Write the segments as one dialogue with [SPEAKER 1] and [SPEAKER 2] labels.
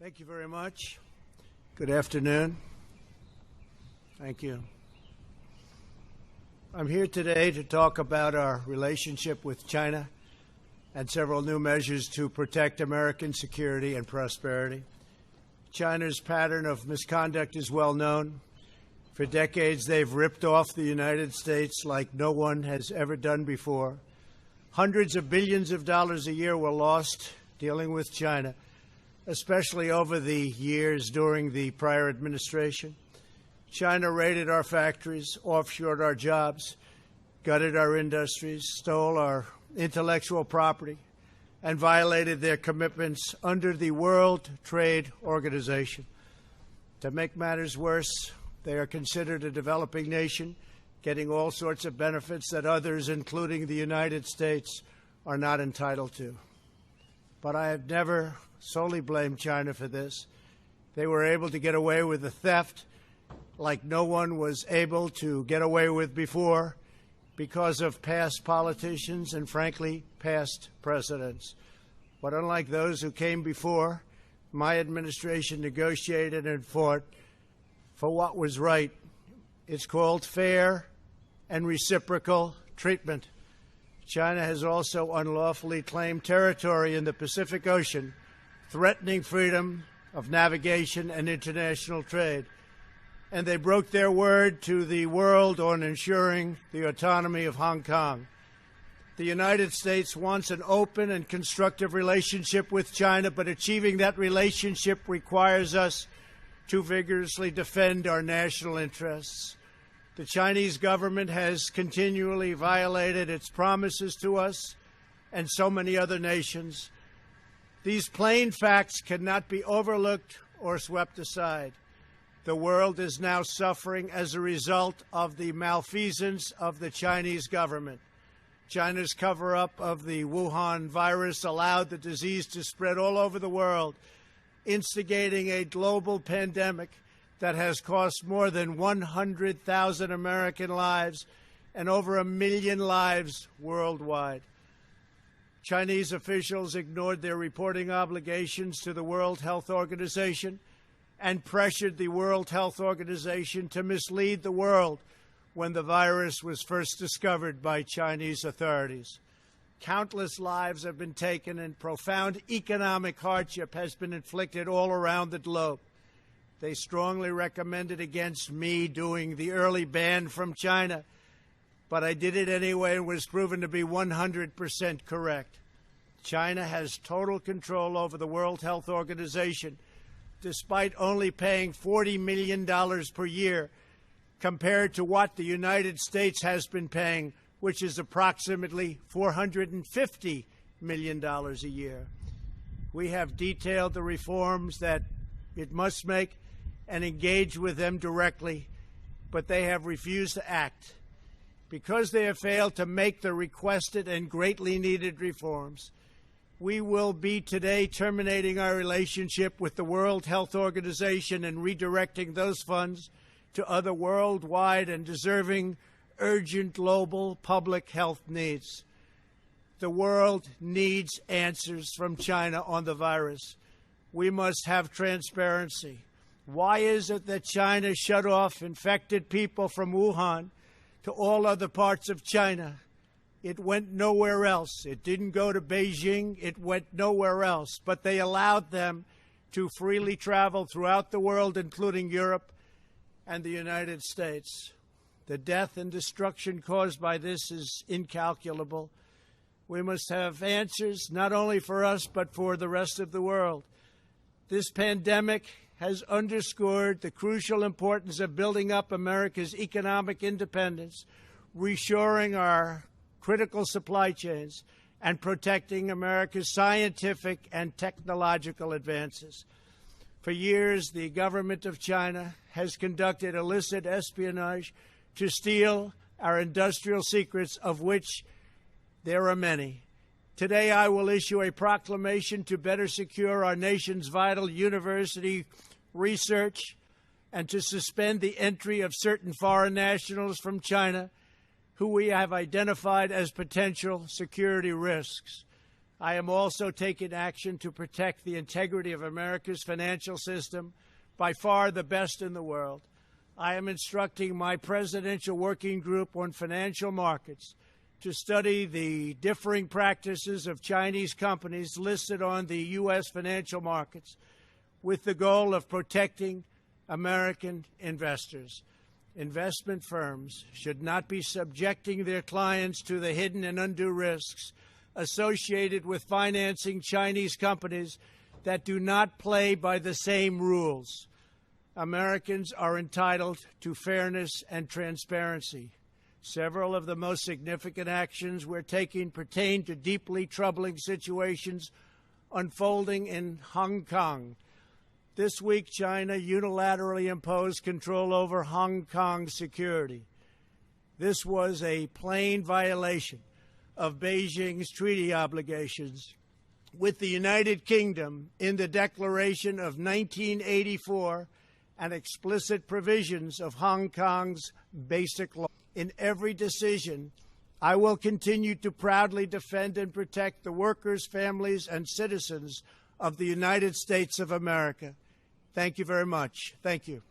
[SPEAKER 1] Thank you very much. Good afternoon. Thank you. I'm here today to talk about our relationship with China and several new measures to protect American security and prosperity. China's pattern of misconduct is well known. For decades, they've ripped off the United States like no one has ever done before. Hundreds of billions of dollars a year were lost dealing with China, especially over the years during the prior administration. China raided our factories, offshored our jobs, gutted our industries, stole our intellectual property, and violated their commitments under the World Trade Organization. To make matters worse, they are considered a developing nation, getting all sorts of benefits that others, including the United States, are not entitled to. But I have never solely blamed China for this. They were able to get away with the theft like no one was able to get away with before because of past politicians and, frankly, past presidents. But unlike those who came before, my administration negotiated and fought for what was right. It's called fair and reciprocal treatment. China has also unlawfully claimed territory in the Pacific Ocean, threatening freedom of navigation and international trade. And they broke their word to the world on ensuring the autonomy of Hong Kong. The United States wants an open and constructive relationship with China, but achieving that relationship requires us to vigorously defend our national interests. The Chinese government has continually violated its promises to us and so many other nations. These plain facts cannot be overlooked or swept aside. The world is now suffering as a result of the malfeasance of the Chinese government. China's cover-up of the Wuhan virus allowed the disease to spread all over the world, instigating a global pandemic that has cost more than 100,000 American lives and over 1 million lives worldwide. Chinese officials ignored their reporting obligations to the World Health Organization and pressured the World Health Organization to mislead the world when the virus was first discovered by Chinese authorities. Countless lives have been taken and profound economic hardship has been inflicted all around the globe. They strongly recommended against me doing the early ban from China, but I did it anyway and was proven to be 100% correct. China has total control over the World Health Organization, despite only paying $40 million per year compared to what the United States has been paying, which is approximately $450 million a year. We have detailed the reforms that it must make and engage with them directly, but they have refused to act. Because they have failed to make the requested and greatly needed reforms, we will be today terminating our relationship with the World Health Organization and redirecting those funds to other worldwide and deserving urgent global public health needs. The world needs answers from China on the virus. We must have transparency. Why is it that China shut off infected people from Wuhan to all other parts of China? It went nowhere else. It didn't go to Beijing. It went nowhere else. But they allowed them to freely travel throughout the world, including Europe and the United States. The death and destruction caused by this is incalculable. We must have answers, not only for us, but for the rest of the world. This pandemic has underscored the crucial importance of building up America's economic independence, reshoring our critical supply chains, and protecting America's scientific and technological advances. For years, the government of China has conducted illicit espionage to steal our industrial secrets, of which there are many. Today, I will issue a proclamation to better secure our nation's vital university research and to suspend the entry of certain foreign nationals from China who we have identified as potential security risks. I am also taking action to protect the integrity of America's financial system, by far the best in the world. I am instructing my Presidential Working Group on Financial Markets to study the differing practices of Chinese companies listed on the U.S. financial markets with the goal of protecting American investors. Investment firms should not be subjecting their clients to the hidden and undue risks associated with financing Chinese companies that do not play by the same rules. Americans are entitled to fairness and transparency. Several of the most significant actions we're taking pertain to deeply troubling situations unfolding in Hong Kong. This week, China unilaterally imposed control over Hong Kong's security. This was a plain violation of Beijing's treaty obligations with the United Kingdom in the Declaration of 1984 and explicit provisions of Hong Kong's basic law. In every decision, I will continue to proudly defend and protect the workers, families, and citizens of the United States of America. Thank you very much. Thank you.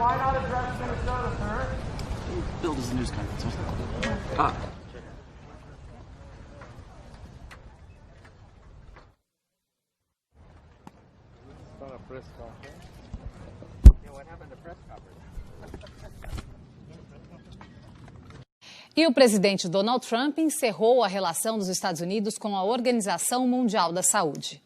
[SPEAKER 2] Why not address Minnesota, sir?
[SPEAKER 3] Bill does the news conference.
[SPEAKER 2] It's not a press conference. Yeah, what happened to press conference?
[SPEAKER 4] E o presidente Donald Trump encerrou a relação dos Estados Unidos com a Organização Mundial da Saúde.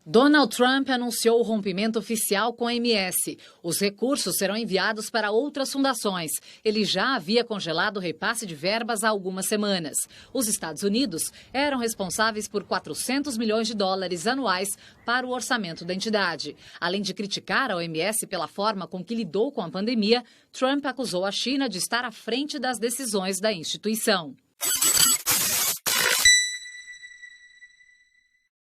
[SPEAKER 4] Donald Trump anunciou o rompimento oficial com a OMS. Os recursos serão enviados para outras fundações. Ele já havia congelado o repasse de verbas há algumas semanas. Os Estados Unidos eram responsáveis por 400 milhões de dólares anuais para o orçamento da entidade. Além de criticar a OMS pela forma com que lidou com a pandemia, Trump acusou a China de estar à frente das decisões da instituição.